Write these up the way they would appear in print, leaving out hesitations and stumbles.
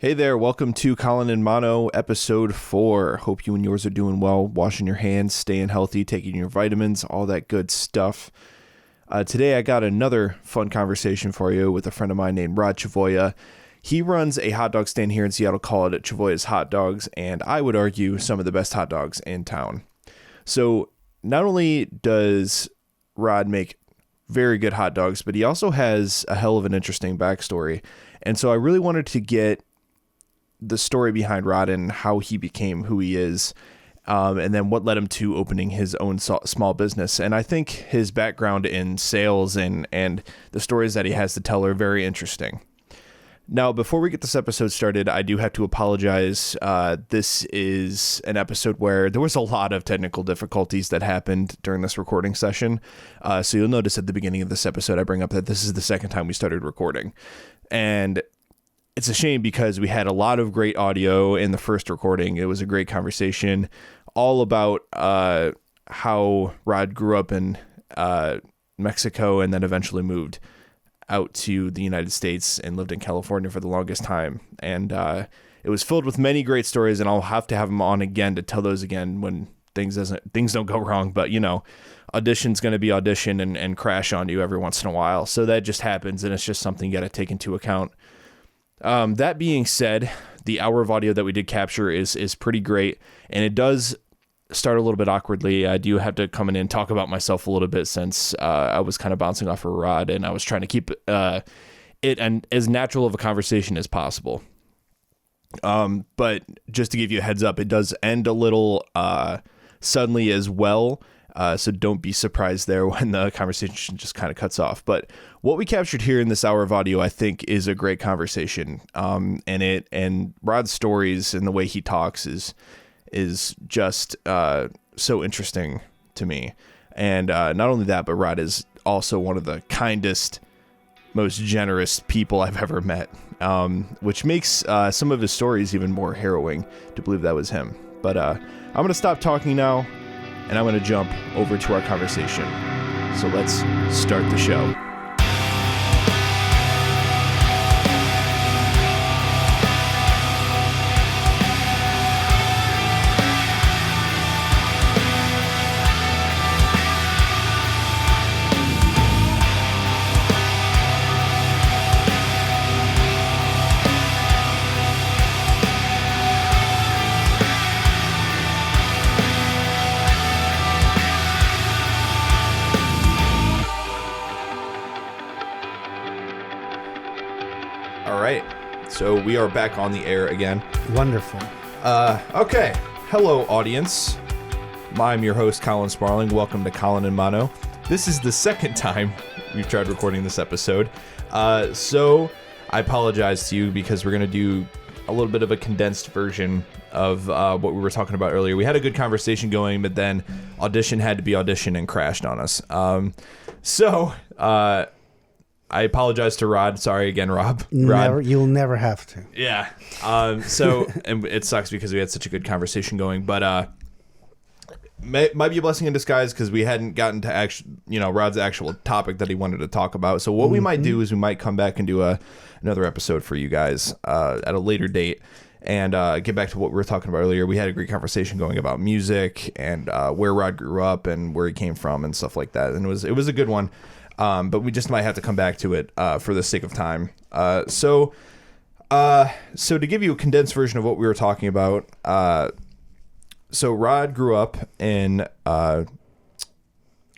Hey there, welcome to Collin and Mono, episode 4. Hope you and yours are doing well, washing your hands, staying healthy, taking your vitamins, all that good stuff. Today I got another fun conversation for you with a friend of mine named Rod Chavoya. He runs a hot dog stand here in Seattle called Chavoya's Hot Dogs, and I would argue some of the best hot dogs in town. So not only does Rod make very good hot dogs, but he also has a hell of an interesting backstory. And so I really wanted to get the story behind Rod and how he became who he is, and then what led him to opening his own small business. And I think his background in sales and the stories that he has to tell are very interesting. Now, before we get this episode started, I do have to apologize. This is an episode where there was a lot of technical difficulties that happened during this recording session. So you'll notice at the beginning of this episode, I bring up that this is the second time we started recording. And it's a shame because we had a lot of great audio in the first recording. It was a great conversation all about how Rod grew up in Mexico and then eventually moved out to the United States and lived in California for the longest time. And it was filled with many great stories, and I'll have to have him on again to tell those again when things don't go wrong. But, you know, audition's going to be audition and crash on you every once in a while. So that just happens, and it's just something you got to take into account. That being said, the hour of audio that we did capture is pretty great, and it does start a little bit awkwardly. I do have to come in and talk about myself a little bit since I was kind of bouncing off of Rod, and I was trying to keep it as natural of a conversation as possible. But just to give you a heads up, it does end a little suddenly as well. So don't be surprised there when the conversation just kind of cuts off. But what we captured here in this hour of audio, I think, is a great conversation. And Rod's stories and the way he talks is just so interesting to me. And not only that, but Rod is also one of the kindest, most generous people I've ever met, which makes some of his stories even more harrowing to believe that was him. But I'm going to stop talking now, and I'm going to jump over to our conversation. So let's start the show. So we are back on the air again. Wonderful. Okay. Hello, audience. I'm your host, Collin Sparling. Welcome to Collin and Mono. This is the second time we've tried recording this episode. So I apologize to you because we're going to do a little bit of a condensed version of what we were talking about earlier. We had a good conversation going, but then audition had to be audition and crashed on us. I apologize to Rod. Sorry again, Rob. Rod. You'll never have to. Yeah. And it sucks because we had such a good conversation going, but might be a blessing in disguise because we hadn't gotten to Rod's actual topic that he wanted to talk about. So what we might do is we might come back and do another episode for you guys at a later date and get back to what we were talking about earlier. We had a great conversation going about music and where Rod grew up and where he came from and stuff like that. And it was a good one. But we just might have to come back to it for the sake of time. So to give you a condensed version of what we were talking about, so Rod grew up in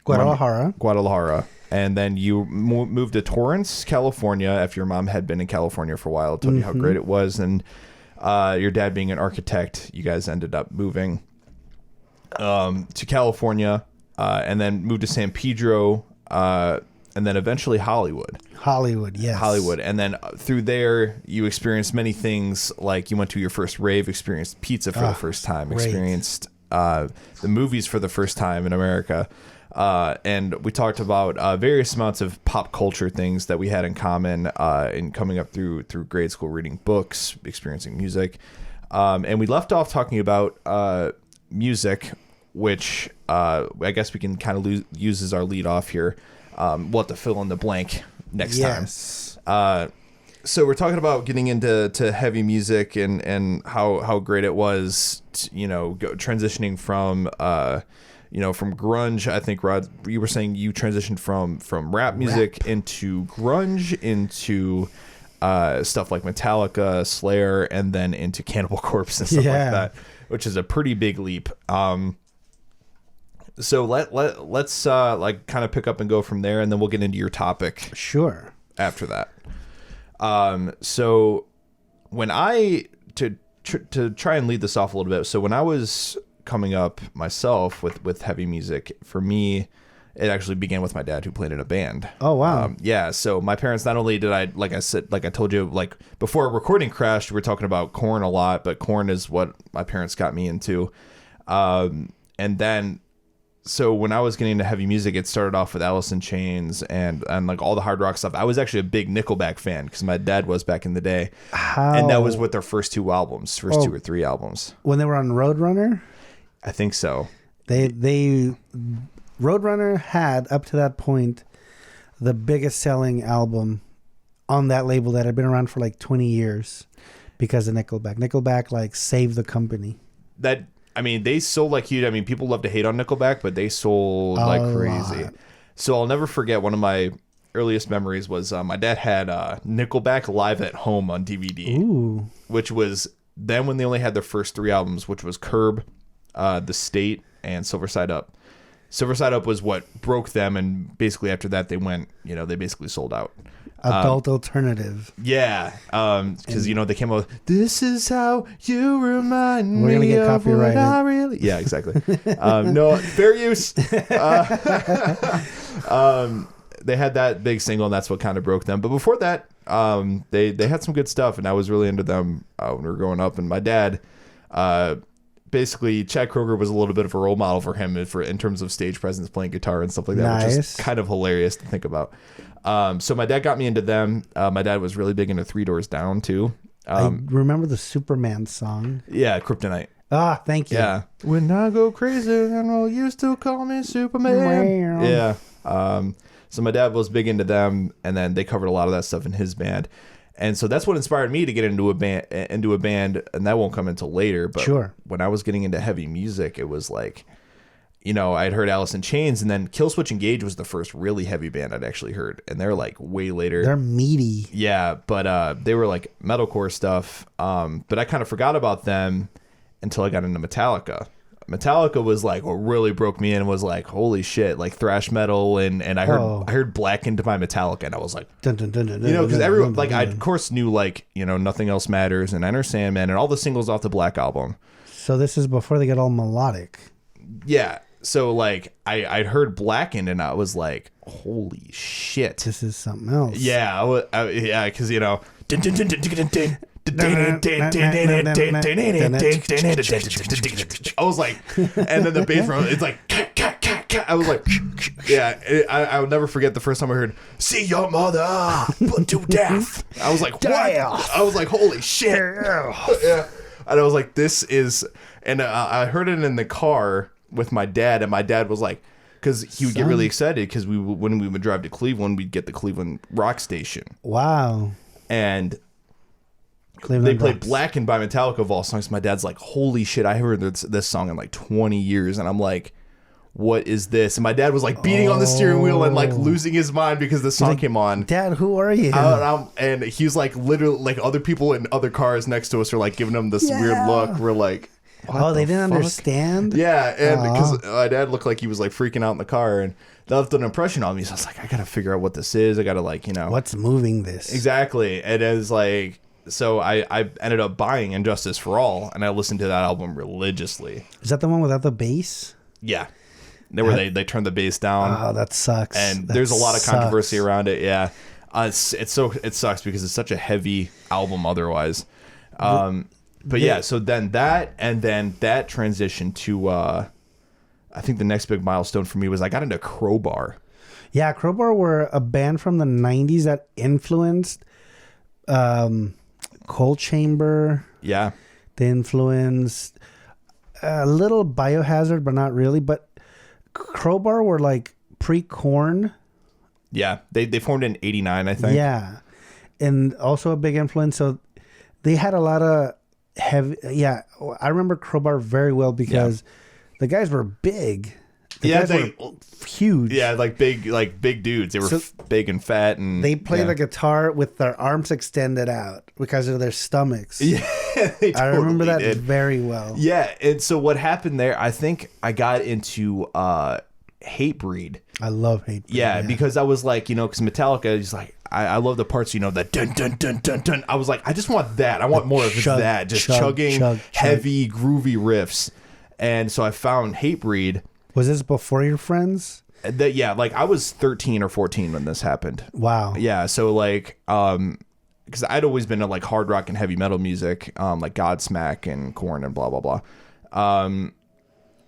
Guadalajara, and then you moved to Torrance, California, after your mom had been in California for a while. Told you how great it was, and your dad being an architect, you guys ended up moving to California, and then moved to San Pedro. And then eventually Hollywood. Yes. Hollywood. And then through there, you experienced many things, like you went to your first rave, experienced pizza for the first time, experienced the movies for the first time in America. And we talked about various amounts of pop culture things that we had in common in coming up through grade school, reading books, experiencing music. And we left off talking about music, which I guess we can kind of use as our lead off here. We'll have to fill in the blank next time. So we're talking about getting into heavy music and how great it was, transitioning from from grunge. I think Rod, you were saying you transitioned from rap music into grunge, into stuff like Metallica, Slayer, and then into Cannibal Corpse and stuff like that, which is a pretty big leap. So let's like kind of pick up and go from there, and then we'll get into your topic. Sure. After that. So when to try and lead this off a little bit. So when I was coming up myself with heavy music, for me, it actually began with my dad, who played in a band. Oh, wow. Yeah. So my parents, not only did like I told you, like before recording crashed, we were talking about Korn a lot, but Korn is what my parents got me into. And then, so when I was getting into heavy music, it started off with Alice in Chains and like all the hard rock stuff. I was actually a big Nickelback fan because my dad was back in the day. And that was with their first two or three albums. When they were on Roadrunner? I think so. They Roadrunner had, up to that point, the biggest selling album on that label that had been around for like 20 years because of Nickelback. Nickelback like saved the company. They sold like huge. I mean, people love to hate on Nickelback, but they sold like crazy. So I'll never forget, one of my earliest memories was my dad had Nickelback Live at Home on DVD. Ooh. Which was then when they only had their first three albums, which was Curb, The State, and Silver Side Up. Silver Side Up was what broke them, and basically after that they went, they basically sold out. Adult alternative. Yeah, because they came out with, "This is how you remind We're gonna me get of copyrighted. what I really." Yeah, exactly. No, fair use. They had that big single, and that's what kind of broke them. But before that, they had some good stuff, and I was really into them when we were growing up. And my dad, basically, Chad Kroeger was a little bit of a role model for him in terms of stage presence, playing guitar and stuff like that, which is kind of hilarious to think about. So my dad got me into them. My dad was really big into Three Doors Down too. I remember the Superman song. Yeah, Kryptonite. Ah, thank you. Yeah. When I go crazy, and will you still call me Superman? Yeah. So my dad was big into them, and then they covered a lot of that stuff in his band. And so that's what inspired me to get into a band, and that won't come until later. But when I was getting into heavy music, it was like, I'd heard Alice in Chains, and then Killswitch Engage was the first really heavy band I'd actually heard, and they're like way later. They're meaty. Yeah, but they were like metalcore stuff. But I kind of forgot about them until I got into Metallica. Metallica was like what really broke me in, and was like, holy shit, like thrash metal, and I heard Blackened by Metallica, and I was like, because everyone, like, I of course knew like Nothing Else Matters and Enter Sandman and all the singles off the Black Album. So this is before they get all melodic. Yeah. So like I'd heard Blackened, and I was like, holy shit, this is something else. Yeah, yeah, because I was like, and then the bass drum, it's like, I was like, yeah, I will never forget the first time I heard "See Your Mother Put to Death." I was like, what? I was like, holy shit. Yeah. And I was like, this is, and I heard it in the car with my dad, and my dad was like, because he would get really excited because when we would drive to Cleveland, we'd get the Cleveland Rock Station. Wow. And Cleveland they played Rocks. Blackened by Metallica of all songs. My dad's like, holy shit, I heard this song in like 20 years. And I'm like, what is this? And my dad was like beating on the steering wheel and like losing his mind because the song came on. Dad, who are you? And he's like, literally, like other people in other cars next to us are like giving him this weird look. We're like, they didn't understand? Yeah, and because my dad looked like he was like freaking out in the car, and that left an impression on me. So I was like, I gotta figure out what this is. I gotta like, what's moving this? Exactly. And it was like, so I ended up buying Injustice for All, and I listened to that album religiously. Is that the one without the bass? Yeah. They turned the bass down. Oh, that sucks. And there's a lot of controversy around it. Yeah. It sucks because it's such a heavy album otherwise. But yeah, so then that transition to I think the next big milestone for me was I got into Crowbar. Yeah, Crowbar were a band from the 90s that influenced Cold Chamber. Yeah. They influenced a little Biohazard, but not really. But Crowbar were like pre-Korn. Yeah, they formed in '89, I think. Yeah. and also a big influence. So they had a lot of heavy. Yeah, I remember Crowbar very well because the guys were big. The guys were huge. Yeah, like big dudes. They were big and fat, and they played the guitar with their arms extended out because of their stomachs. Yeah, they I remember that did. very well. Yeah, and so what happened there? I think I got into Hatebreed. I love Hatebreed. Yeah, because I was like, because Metallica is like, I love the parts, that dun dun dun dun dun. I was like, I just want that. I want more of that. Just chugging, heavy, groovy riffs. And so I found Hatebreed. Was this before your friends? Like I was 13 or 14 when this happened. Wow. Yeah, so like, because I'd always been into like hard rock and heavy metal music, like Godsmack and Korn and blah blah blah.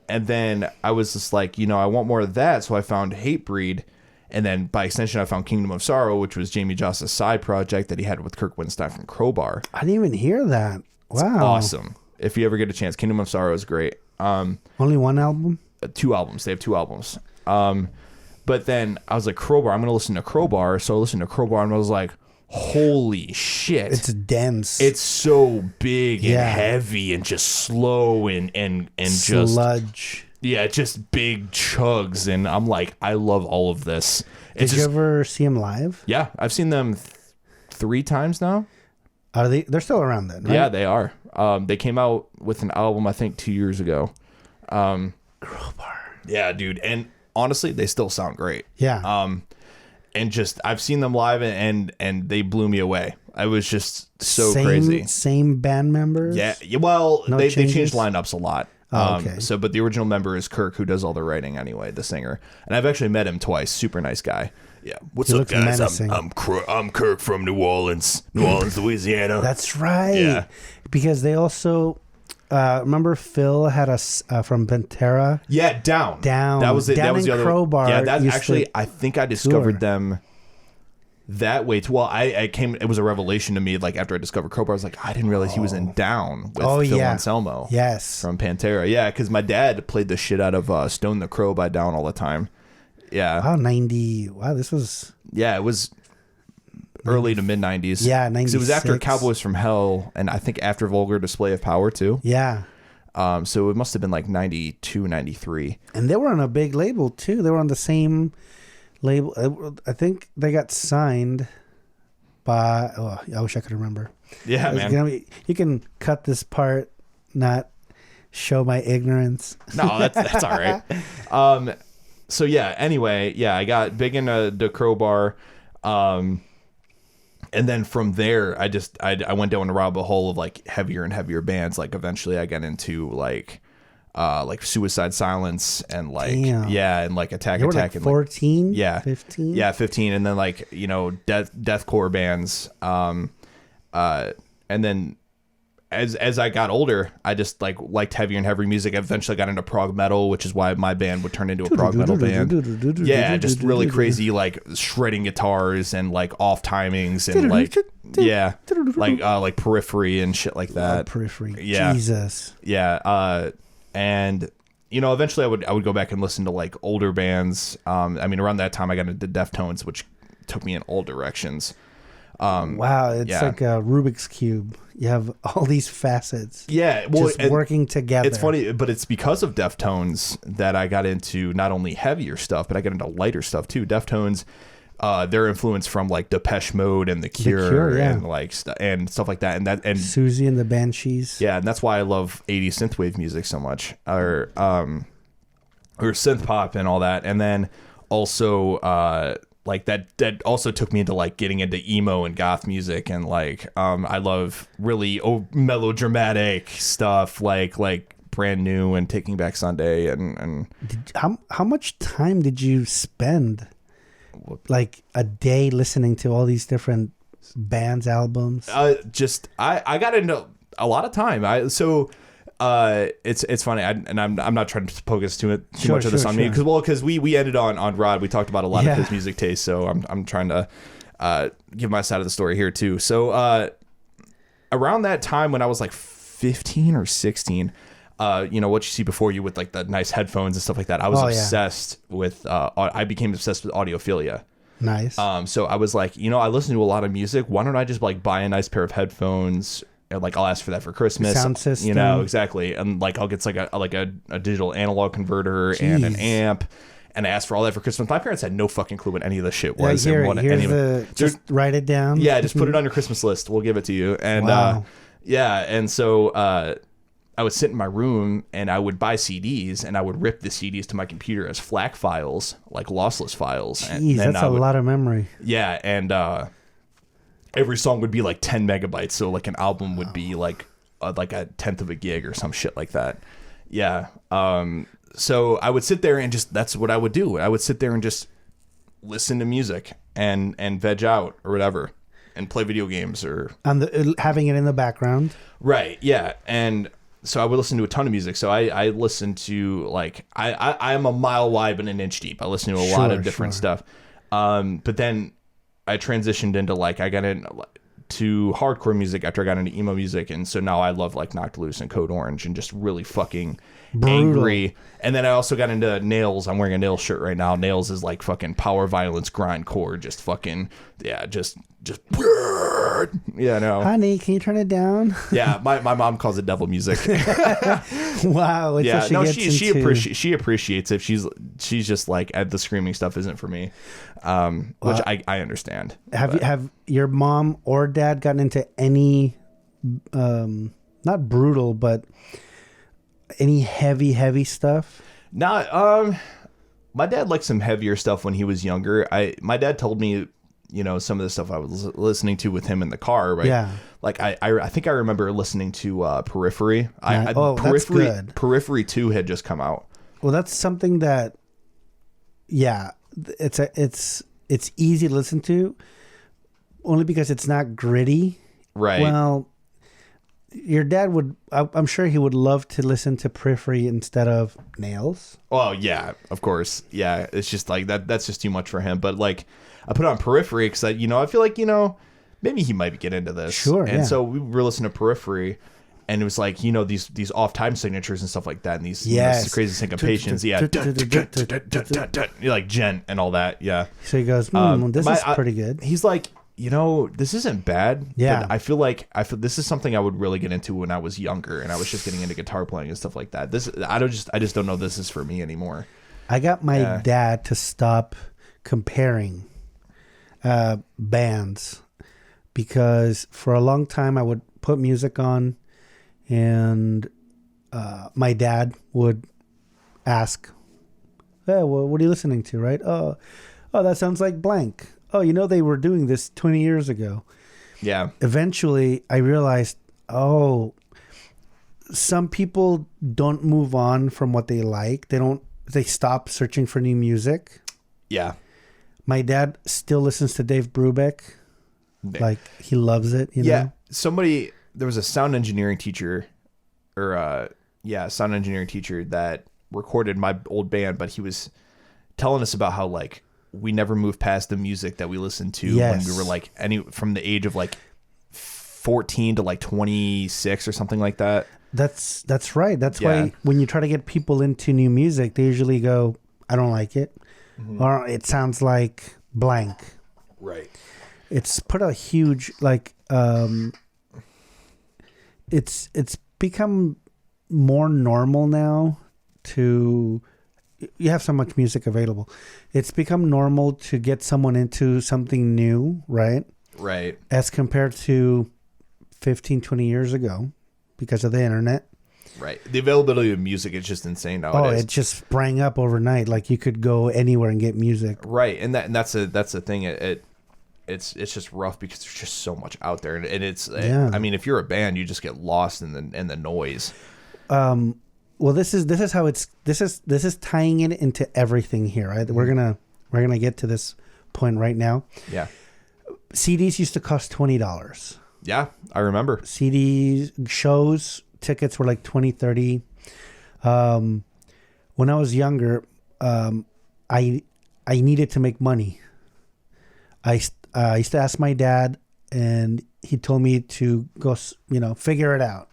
And then I was just like, I want more of that, so I found Hatebreed, and then by extension I found Kingdom of Sorrow, which was Jamie Joss's side project that he had with Kirk Windstein from Crowbar. I didn't even hear that. Wow. It's awesome. If you ever get a chance, Kingdom of Sorrow is great. Only one album? 2 albums. They have 2 albums. But then I was like, Crowbar, I'm going to listen to Crowbar. So I listened to Crowbar and I was like, holy shit. It's dense. It's so big and heavy and just slow and just sludge. Yeah, just big chugs. And I'm like, I love all of this. Did you ever see them live? Yeah, I've seen them 3 times now. Are they? They're still around then, right? Yeah, they are. They came out with an album, I think, 2 years ago. Crowbar. Yeah, dude. And honestly, they still sound great. Yeah. And just I've seen them live and they blew me away. I was just so crazy. Same band members? Yeah. Well, No they changes? changed lineups a lot. Okay. So, but the original member is Kirk, who does all the writing anyway, the singer. And I've actually met him twice. Super nice guy. Yeah. What's up, guys? I'm Kirk from New Orleans, Louisiana. That's right. Yeah. Because they also remember Phil had us from Pantera. Yeah, Down. That was it. Down That was the other Crowbar. Yeah, that's actually I think I discovered them that way too. Well, I came. It was a revelation to me. Like after I discovered Crowbar, I was like, I didn't realize he was in Down with Phil Anselmo. Yes, from Pantera. Yeah, because my dad played the shit out of Stone the Crow by Down all the time. Yeah. Wow, 90. Wow, this was. Yeah, it was early to mid 90s. Yeah, 96. It was after Cowboys from Hell, and I think after Vulgar Display of Power too. Yeah. So it must have been like 92, 93. And they were on a big label too. They were on the same label. I think they got signed by. Oh, I wish I could remember. Yeah, man. You can cut this part, not show my ignorance. No, that's all right. So yeah. Anyway, yeah, I got big into the Crowbar, and then from there, I went down a rabbit hole of like heavier and heavier bands. Like eventually, I got into like Suicide Silence and like and like Attack You were Attack like and 14, like 15. Yeah, 15, and then like deathcore bands. And then as I got older, I just liked heavier and heavier music. I eventually got into prog metal, which is why my band would turn into a prog metal band. Yeah, just really crazy like shredding guitars and like off timings and like Periphery and shit like that. Periphery. Yeah. Jesus. Yeah. And eventually I would go back and listen to like older bands. Around that time I got into Deftones, which took me in all directions. Wow, it's like a Rubik's Cube. You have all these facets. Yeah, well, just working together. It's funny, but it's because of Deftones that I got into not only heavier stuff, but I got into lighter stuff too. Deftones, their influence from like Depeche Mode and The Cure and like and stuff like that, and Susie and the Banshees. Yeah, and that's why I love 80s synthwave music so much, or synth pop and all that, and then also like that also took me into like getting into emo and goth music, and like I love really melodramatic stuff like Brand New and Taking Back Sunday and how much time did you spend like a day listening to all these different bands' albums? I got into a lot of time. It's funny, I'm not trying to focus too much of this on me because we ended on Rod. We talked about a lot of his music taste, so I'm trying to give my side of the story here too. So around that time when I was like 15 or 16, what you see before you with like the nice headphones and stuff like that, I was obsessed with I became obsessed with audiophilia. Nice. So I was like, I listen to a lot of music. Why don't I just like buy a nice pair of headphones? And like I'll ask for that for Christmas. Sound system. Exactly. And like I'll get like a digital analog converter and an amp. And I asked for all that for Christmas. My parents had no fucking clue what any of this shit was. Just write it down. Yeah, just put it on your Christmas list. We'll give it to you. And wow. and so I would sit in my room and I would buy CDs and I would rip the CDs to my computer as FLAC files, like lossless files. Jeez, that's a lot of memory. Yeah, and every song would be like 10 megabytes. So like an album would be like a tenth of a gig or some shit like that. Yeah. So I would sit there and that's what I would do. I would sit there and just listen to music and veg out or whatever and play video games or having it in the background. Right. Yeah. And so I would listen to a ton of music. So I listen to like, I am a mile wide but an inch deep. I listen to a lot of different stuff. But then I transitioned into like, I got into hardcore music after I got into emo music. And so now I love like Knocked Loose and Code Orange and just really fucking angry. And then I also got into Nails. I'm wearing a Nails shirt right now. Nails is like fucking power violence grindcore, just fucking just no. Honey, can you turn it down? Yeah, my mom calls it devil music. Wow. Yeah, no, she appreciates it. She's just like the screaming stuff isn't for me, which I understand. Have your mom or dad gotten into any not brutal but any heavy stuff? Not my dad liked some heavier stuff when he was younger. My dad told me, some of the stuff I was listening to with him in the car, right? Yeah. Like I think I remember listening to Periphery. That's good. Periphery 2 had just come out. Well, that's something that it's easy to listen to only because it's not gritty. Right. Well, your dad I'm sure he would love to listen to Periphery instead of Nails. Oh yeah, of course. Yeah, it's just like that's just too much for him. But like, I put on Periphery because I feel like maybe he might get into this. Sure. And so we were listening to Periphery, and it was like these off time signatures and stuff like that, and these crazy syncopations. Yeah, you're like gent and all that. Yeah. So he goes, this is pretty good. He's like, this isn't bad. Yeah. But I feel this is something I would really get into when I was younger and I was just getting into guitar playing and stuff like that. I just don't know this is for me anymore. I got my dad to stop comparing bands because for a long time I would put music on and my dad would ask, "Hey, well, what are you listening to?" Right? Oh, that sounds like blank. Oh, they were doing this 20 years ago. Yeah. Eventually, I realized, some people don't move on from what they like. They stop searching for new music. Yeah. My dad still listens to Dave Brubeck. Like, he loves it, Yeah. There was a sound engineering teacher that recorded my old band, but he was telling us about how, like, we never moved past the music that we listened to when we were like from the age of like 14 to like 26 or something like that. That's right. That's why when you try to get people into new music, they usually go, "I don't like it," or "It sounds like blank." Right. It's put a huge it's become more normal now to. You have so much music available. It's become normal to get someone into something new, right? Right. As compared to 15, 20 years ago because of the internet. Right. The availability of music is just insane nowadays. Oh, it just sprang up overnight. Like you could go anywhere and get music. Right. And that's the thing. It's just rough because there's just so much out there. And it's, I mean, if you're a band, you just get lost in the noise. Well, this is how this is tying it into everything here. Right? We're gonna get to this point right now. Yeah. CDs used to cost $20. Yeah, I remember. CDs, shows, tickets were like $20, $30. When I was younger, I needed to make money. I used to ask my dad, and he told me to go, figure it out.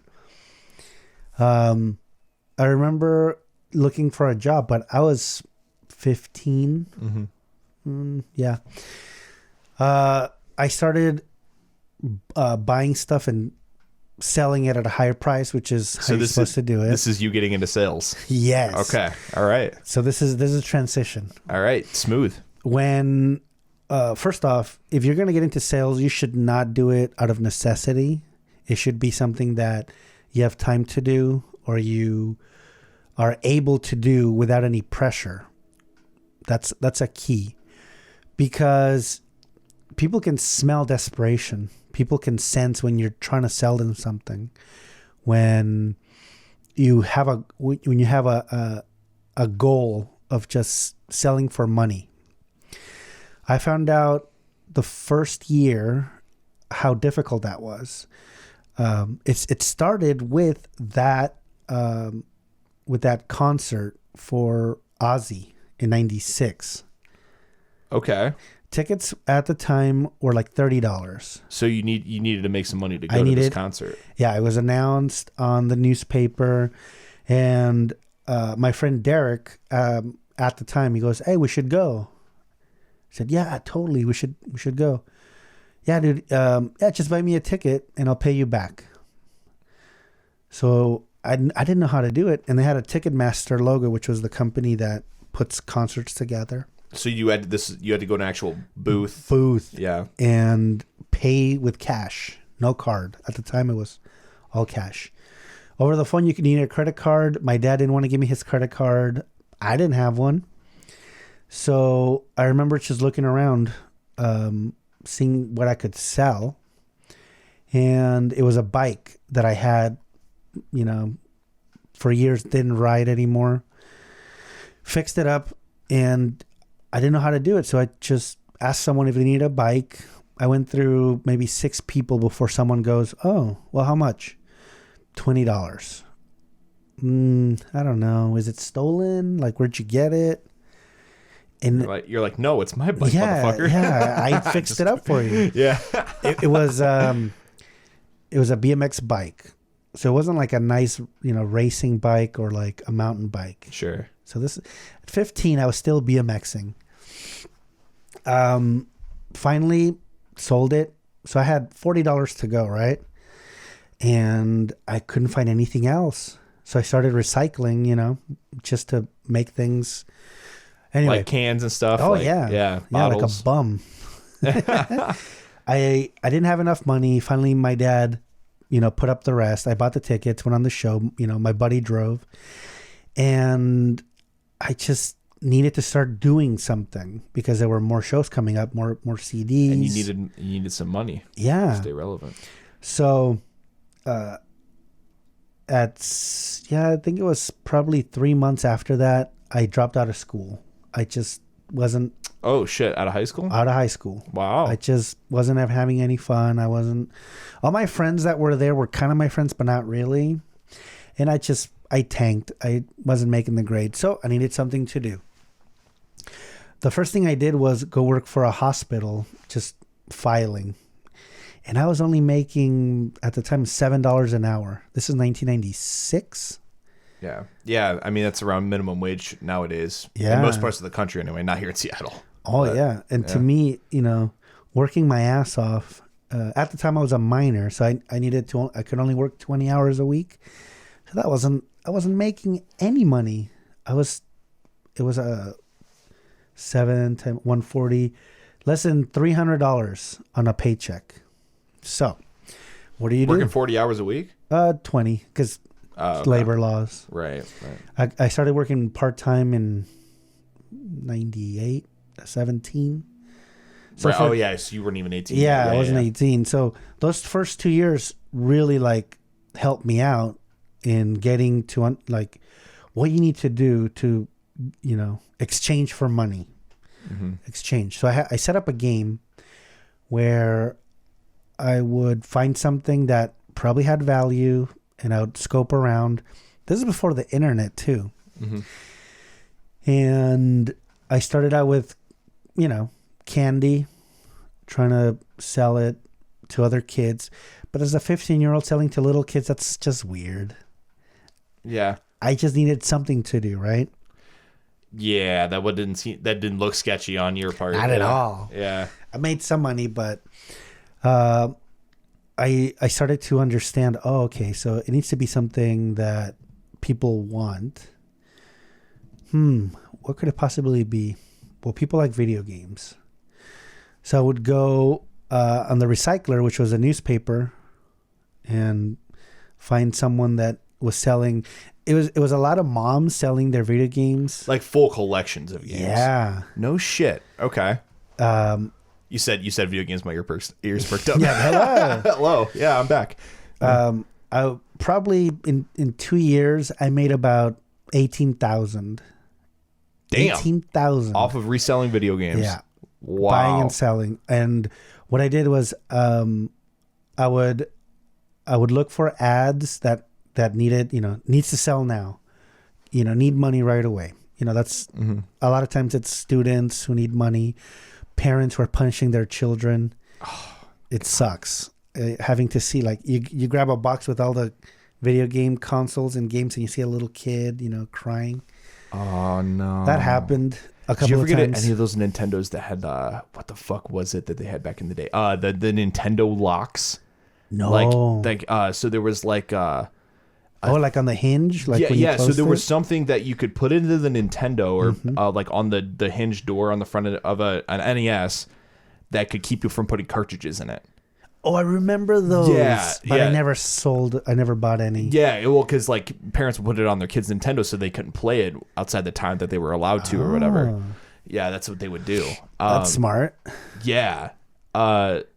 I remember looking for a job, but I was 15, Yeah. I started buying stuff and selling it at a higher price, which is how you're supposed to do it. This is you getting into sales. Yes. Okay. All right. So this is transition. All right. Smooth. When first off, if you're going to get into sales, you should not do it out of necessity. It should be something that you have time to do or you are able to do without any pressure. That's a key, because people can smell desperation. People can sense when you're trying to sell them something. When you have a goal of just selling for money. I found out the first year how difficult that was. It started with that concert for Ozzy in '96. Okay. Tickets at the time were like $30. So you needed to make some money to go to this concert. Yeah, it was announced on the newspaper, and my friend Derek at the time, he goes, "Hey, we should go." I said, "Yeah, totally, we should go." "Yeah, dude, just buy me a ticket and I'll pay you back." So I didn't know how to do it, and they had a Ticketmaster logo, which was the company that puts concerts together. So you had to go to an actual booth. Yeah. And pay with cash, no card. At the time, it was all cash. Over the phone, you could need a credit card. My dad didn't want to give me his credit card. I didn't have one. So I remember just looking around, seeing what I could sell. And it was a bike that I had, for years, didn't ride anymore. Fixed it up, and I didn't know how to do it. So I just asked someone if they needed a bike. I went through maybe 6 people before someone goes, "Oh, well, how much?" $20. I don't know. Is it stolen? Like, where'd you get it? And you're like, "No, it's my bike, motherfucker." Yeah, I fixed it up for you. Yeah. It was a BMX bike. So it wasn't like a nice, racing bike or like a mountain bike. Sure. So at 15, I was still BMXing. Finally sold it. So I had $40 to go, right? And I couldn't find anything else. So I started recycling, just to make things. Anyway. Like cans and stuff. Oh, like, yeah. Yeah. Yeah, like a bum. I didn't have enough money. Finally, my dad, put up the rest. I bought the tickets, went on the show. My buddy drove. And I just needed to start doing something because there were more shows coming up, more CDs. And you needed some money. Yeah. To stay relevant. So, I think it was probably 3 months after that, I dropped out of school. I just wasn't. Oh, shit. Out of high school? Out of high school. Wow. I just wasn't having any fun. All my friends that were there were kind of my friends, but not really. And I tanked. I wasn't making the grade. So I needed something to do. The first thing I did was go work for a hospital, just filing. And I was only making, at the time, $7 an hour. This is 1996. Yeah. Yeah. I mean, that's around minimum wage nowadays. Yeah. In most parts of the country, anyway, not here in Seattle. Oh, but, yeah. And to me, working my ass off, at the time I was a minor, so I could only work 20 hours a week. So I wasn't making any money. It was a 7, 10, 140, less than $300 on a paycheck. So what do you do? Working 40 hours a week? 20, because labor laws. Right. I started working part-time in 98, 17. So right. Oh, yeah. So you weren't even 18. Yeah, I wasn't 18. So those first 2 years really helped me out in getting to what you need to do to, exchange for money. Mm-hmm. Exchange. So I set up a game where I would find something that probably had value and I would scope around. This is before the internet too. Mm-hmm. And I started out with, candy, trying to sell it to other kids. But as a 15-year-old selling to little kids, that's just weird. Yeah. I just needed something to do, right? Yeah, that didn't look sketchy on your part. Not at all. Yeah. I made some money, but I started to understand, oh, okay, so it needs to be something that people want. What could it possibly be? Well, people like video games. So I would go on the Recycler, which was a newspaper, and find someone that was selling. It was a lot of moms selling their video games. Like full collections of games. Yeah. No shit. Okay. You said video games, my ears perked up. Yeah, hello. Hello. Yeah, I'm back. I probably in 2 years I made about 18,000. Damn. 18,000 Off of reselling video games. Yeah. Wow. Buying and selling. And what I did was I would look for ads that needed, needs to sell now. Need money right away. That's a lot of times it's students who need money, parents who are punishing their children. It sucks having to see, like, you grab a box with all the video game consoles and games and you see a little kid, crying. Oh no. That happened a couple of times. Did you ever get any of those Nintendos that had what the fuck was it that they had back in the day? The Nintendo locks. No. So there was like like on the hinge, like when you so there was it? something that you could put into the Nintendo or like on the hinge door on the front of an NES that could keep you from putting cartridges in it. Oh, I remember those. Yeah, but yeah. I never bought any. Yeah, well, because like parents would put it on their kids' Nintendo so they couldn't play it outside the time that they were allowed to or whatever. Yeah, that's what they would do. That's smart. Yeah.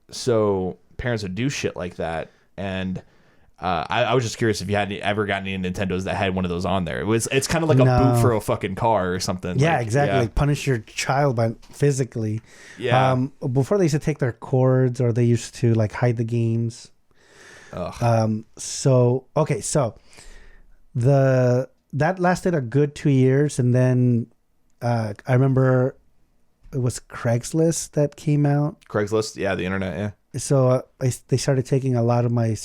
So parents would do shit like that, and I was just curious if you had ever gotten any Nintendos that had one of those on there. It's kind of like a boot for a fucking car or something. Yeah, like, exactly. Yeah. Like punish your child by physically. Yeah. Before they used to take their cords, or they used to like hide the games. Ugh. So that lasted a good 2 years, and then I remember it was Craigslist that came out. Craigslist, yeah, the internet, yeah. So they started taking a lot of my.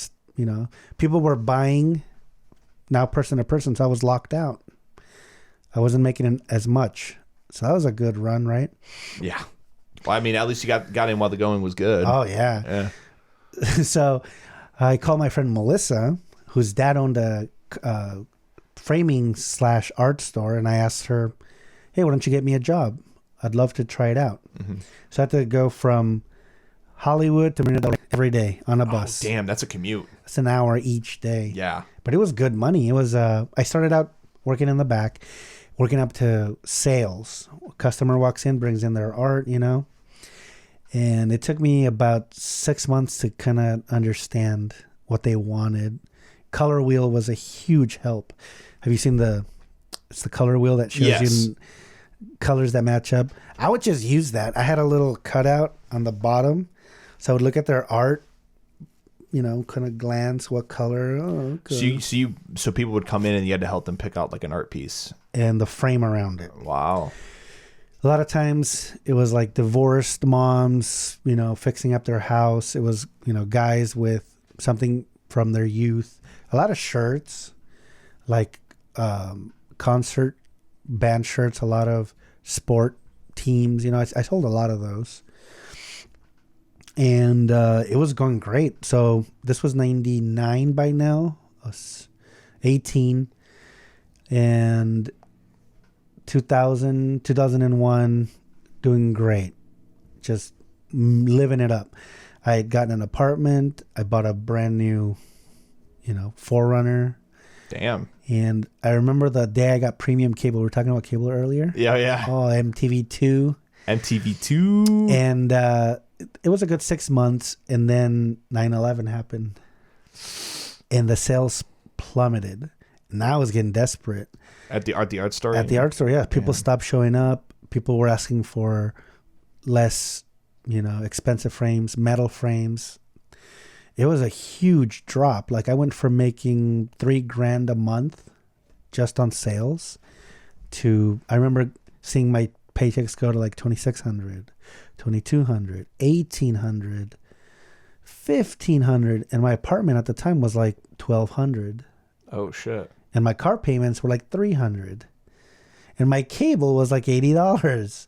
People were buying now person to person, so I was locked out. I wasn't making as much. So that was a good run, right? Yeah. Well, I mean, at least you got in while the going was good. Oh, yeah. So I called my friend Melissa, whose dad owned a framing / art store, and I asked her, hey, why don't you get me a job? I'd love to try it out. So I had to go from Hollywood to Manila every day on a bus. Oh, damn, that's a commute. It's an hour each day. Yeah. But it was good money. It was I started out working in the back, working up to sales. Customer walks in, brings in their art, And it took me about 6 months to kind of understand what they wanted. Color wheel was a huge help. Have you seen it's the color wheel that shows you colors that match up? I would just use that. I had a little cutout on the bottom. So I would look at their art, kind of glance what color. Oh, okay. So people would come in and you had to help them pick out like an art piece and the frame around it. Wow. A lot of times it was like divorced moms, fixing up their house. It was, guys with something from their youth. A lot of shirts, like concert band shirts. A lot of sport teams. I sold a lot of those. And it was going great. So this was 99 by now. I was 18. And 2001, doing great. Just living it up. I had gotten an apartment. I bought a brand new, 4Runner. Damn. And I remember the day I got premium cable. We were talking about cable earlier. Yeah, yeah. Oh, MTV2. MTV2. And it was a good 6 months, and then 9/11 happened, and the sales plummeted. And I was getting desperate. At the art store? At the art store, yeah. People stopped showing up. People were asking for less, expensive frames, metal frames. It was a huge drop. Like, I went from making $3,000 a month just on sales to, I remember seeing my paychecks go to like $2,600, $2,200, $1,800, $1,500, and my apartment at the time was like $1,200. Oh shit! And my car payments were like $300, and my cable was like $80.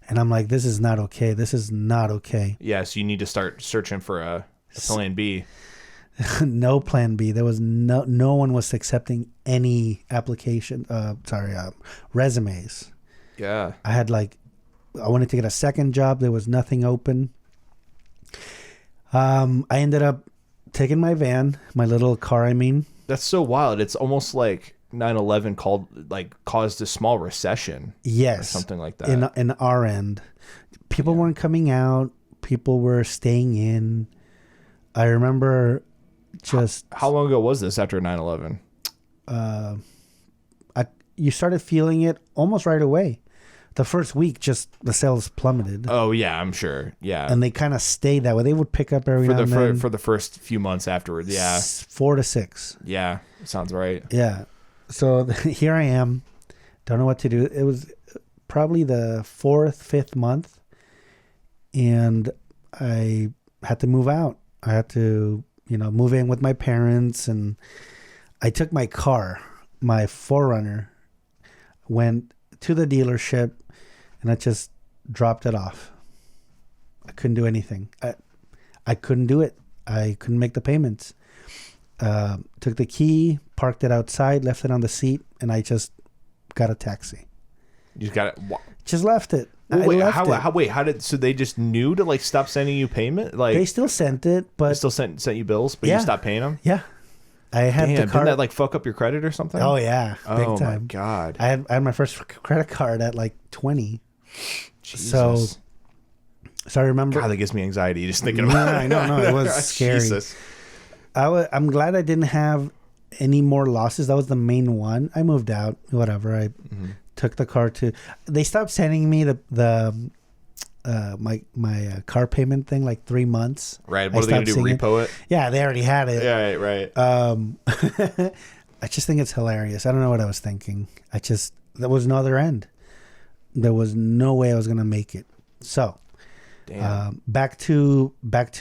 And I'm like, this is not okay. This is not okay. Yeah, so you need to start searching for a plan B. No plan B. There was no one was accepting any application. Resumes. Yeah. I wanted to get a second job. There was nothing open. I ended up taking my van, my little car. I mean, that's so wild. It's almost like 9/11 caused a small recession. Yes, or something like that. In our end, people weren't coming out. People were staying in. I remember just how long ago was this after 9/11? You started feeling it almost right away. The first week, just the sales plummeted. Oh yeah, I'm sure. Yeah, and they kind of stayed that way. They would pick up every now and then. For the first few months afterwards. Yeah, 4 to 6. Yeah, sounds right. Yeah, so here I am. Don't know what to do. It was probably the 4th, 5th month, and I had to move out. I had to, move in with my parents, and I took my car, my 4Runner, went to the dealership, and I just dropped it off. I couldn't do anything. I couldn't do it. I couldn't make the payments. Took the key, parked it outside, left it on the seat, and I just got a taxi. You just got it. Just left it. How did so they just knew to stop sending you payment? They still sent it, but they still sent you bills, but you stopped paying them? Yeah. I had the card. Didn't that fuck up your credit or something? Oh yeah, big time. My god! I had my first credit card at 20. Jesus. So I remember. God, that gives me anxiety just thinking about it. No, it was scary. Jesus. I'm glad I didn't have any more losses. That was the main one. I moved out. Whatever. I took the car to. They stopped sending me my car payment thing 3 months. Right. What are they going to do? Repo it? Yeah, they already had it. Yeah, right. I just think it's hilarious. I don't know what I was thinking. There was no other end. There was no way I was going to make it. So, back to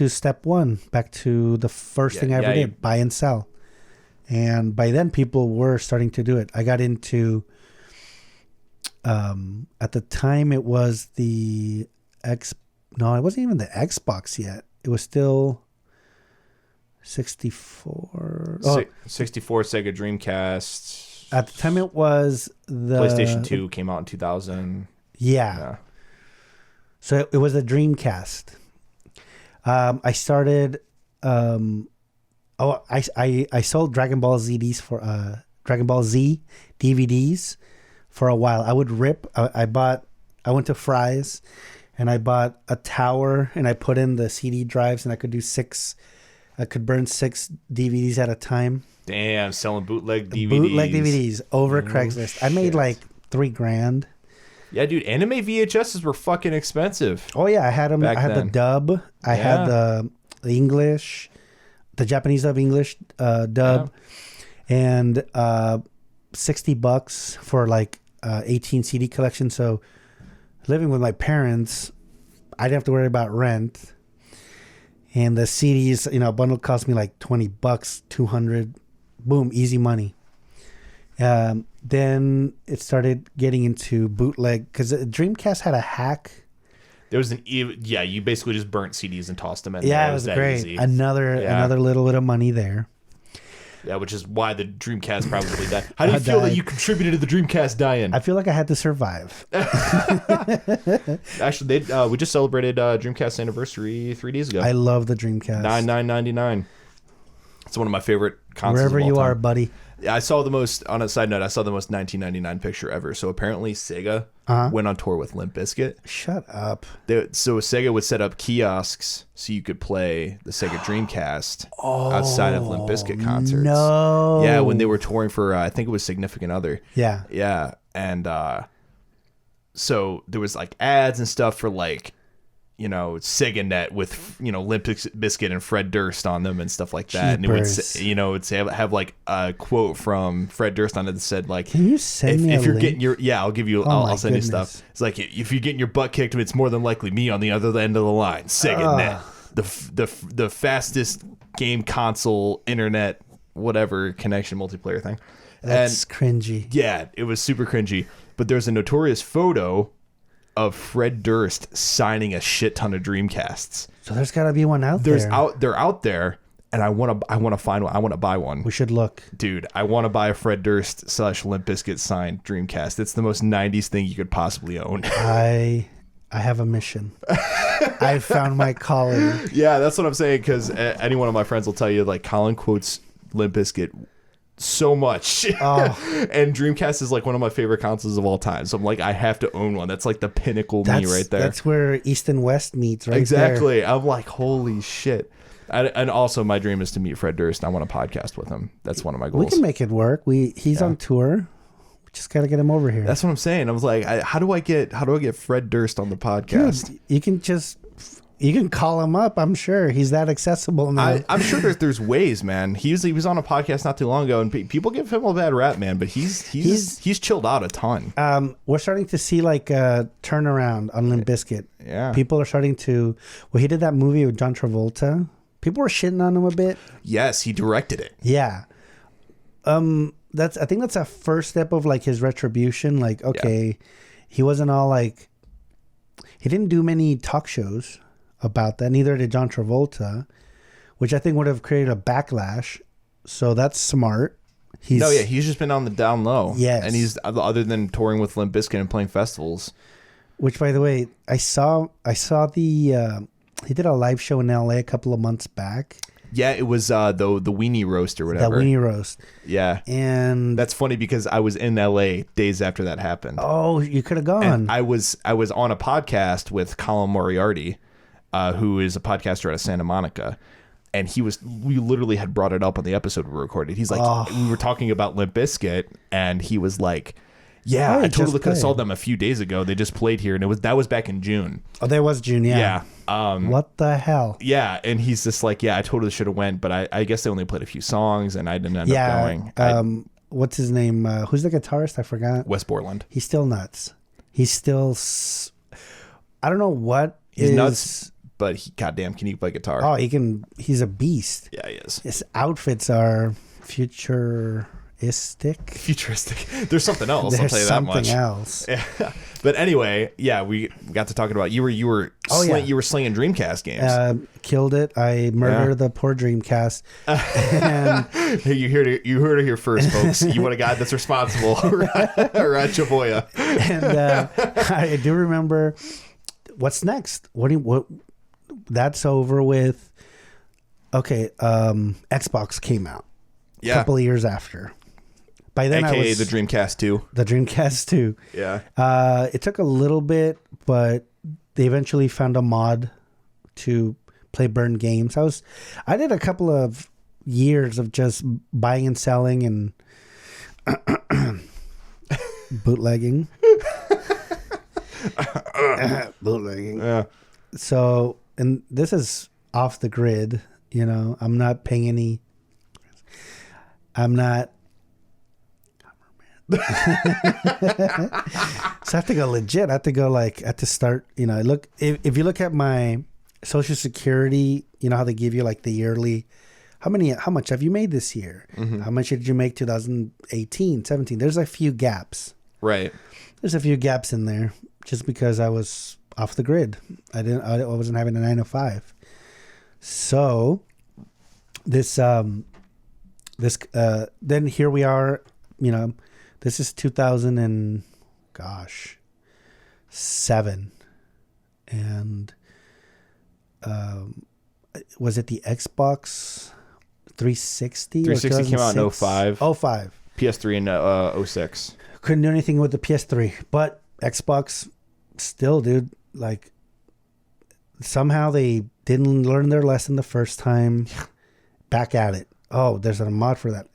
step one. Back to the first thing I ever did: buy and sell. And by then, people were starting to do it. I got into. At the time, it was the No, it wasn't even the Xbox yet. It was still 64. 64 Sega Dreamcast. At the time, it was the PlayStation 2 came out in 2000. Yeah. So it was a Dreamcast. I started. I sold Dragon Ball ZDs for Dragon Ball Z DVDs for a while. I would rip. I went to Fry's, and I bought a tower, and I put in the CD drives, and I could do 6. I could burn 6 DVDs at a time. Damn, selling bootleg DVDs. Bootleg DVDs over Craigslist. I made $3,000. Yeah, dude, anime VHSs were fucking expensive. Oh yeah, I had them. I had the dub. I had the English, the Japanese dub, English dub, and $60 for 18 CD collection. So living with my parents, I didn't have to worry about rent. And the CDs, a bundle cost me $20, $200. Boom, easy money. Then it started getting into bootleg because Dreamcast had a hack. There was you basically just burnt CDs and tossed them in. Yeah, it was great. Easy. Another little bit of money there. Yeah, which is why the Dreamcast probably died. How do you feel that you contributed to the Dreamcast dying? I feel like I had to survive. Actually, we just celebrated Dreamcast anniversary 3 days ago. I love the Dreamcast. $9,999. It's one of my favorite consoles. Wherever of all you time. Are, buddy. I saw the most, on a side note, 1999 picture ever. So apparently Sega went on tour with Limp Bizkit. Shut up. So Sega would set up kiosks so you could play the Sega Dreamcast outside of Limp Bizkit concerts. No. Yeah, when they were touring for, I think it was Significant Other. Yeah. Yeah. And so there was ads and stuff for SegaNet with Limp Bizkit and Fred Durst on them and stuff like that. Jeepers. And it would say, have a quote from Fred Durst on it that said can you send me if you're link? getting your I'll give you I'll send you stuff. It's if you're getting your butt kicked, it's more than likely me on the other end of the line. SegaNet, the fastest game console internet whatever connection multiplayer thing. That's cringy. Yeah, it was super cringy. But there's a notorious photo of Fred Durst signing a shit ton of Dreamcasts. So there's got to be one out there. They're out there, and I want to find one. I want to buy one. We should look. Dude, I want to buy a Fred Durst / Limp Bizkit signed Dreamcast. It's the most 90s thing you could possibly own. I have a mission. I found my calling. Yeah, that's what I'm saying, because any one of my friends will tell you, like, Collin quotes Limp Bizkit so much. And Dreamcast is like one of my favorite consoles of all time. So I'm like, I have to own one. That's like the pinnacle me right there. That's where East and West meets, right? Exactly. There. I'm like, holy shit. And also, my dream is to meet Fred Durst. I want to podcast with him. That's one of my goals. We can make it work. He's on tour. We just gotta get him over here. That's what I'm saying. I was like, how do I get Fred Durst on the podcast? Dude, you can call him up. I'm sure he's that accessible now. I'm sure there's ways, man. He was on a podcast not too long ago, and people give him a bad rap, man. But he's chilled out a ton. We're starting to see like a turnaround on Limp Bizkit. Yeah, people are starting to. Well, he did that movie with John Travolta. People were shitting on him a bit. Yes, he directed it. Yeah. I think that's a first step of like his retribution. Like, okay, he wasn't all like, he didn't do many talk shows about that. Neither did John Travolta, which I think would have created a backlash. So that's smart. He's just been on the down low. Yes. And he's, other than touring with Limp Bizkit and playing festivals. Which, by the way, I saw the, he did a live show in LA a couple of months back. Yeah, it was the Weenie Roast or whatever. The Weenie Roast. Yeah. And that's funny because I was in LA days after that happened. Oh, you could have gone. And I was on a podcast with Colin Moriarty, who is a podcaster out of Santa Monica. And we literally had brought it up on the episode we recorded. He's like, we were talking about Limp Bizkit, and he was like, yeah, I totally could have saw them a few days ago. They just played here, and that was back in June. Oh, that was June, yeah. Yeah. What the hell? Yeah, and he's just like, yeah, I totally should have went, but I guess they only played a few songs, and I didn't end up going. What's his name? Who's the guitarist? I forgot. Wes Borland. He's still nuts. He's still... I don't know what He's nuts, but goddamn, can he play guitar? Oh, he can. He's a beast. Yeah, he is. His outfits are futuristic. There's something else. I'll tell you that much. Something else. Yeah. But anyway, yeah, we got to talking about you were slinging Dreamcast games. Killed it. I murdered the poor Dreamcast. And hey, you heard it here first, folks. You want a guy that's responsible, right, Chavoya? And I do remember. What's next? What? That's over with. Okay, Xbox came out. Yeah. A couple of years after. By then, AKA the Dreamcast 2. The Dreamcast 2. Yeah. It took a little bit, but they eventually found a mod to play burn games. I did a couple of years of just buying and selling and bootlegging. Bootlegging. Yeah. So, and this is off the grid, I'm not paying any. I'm not. So I have to go legit. I have to go I have to start, look, if you look at my Social Security, how they give you like the yearly, how much have you made this year? Mm-hmm. How much did you make 2018, 17? There's a few gaps. Right. There's a few gaps in there just because I was off the grid. I wasn't having a 9 to 5. So then here we are, this is 2007. And was it the Xbox 360? 360 came out in 05. 05. PS3 in 06. Couldn't do anything with the PS3. But Xbox still, dude, somehow they didn't learn their lesson the first time. Back at it. Oh, there's a mod for that.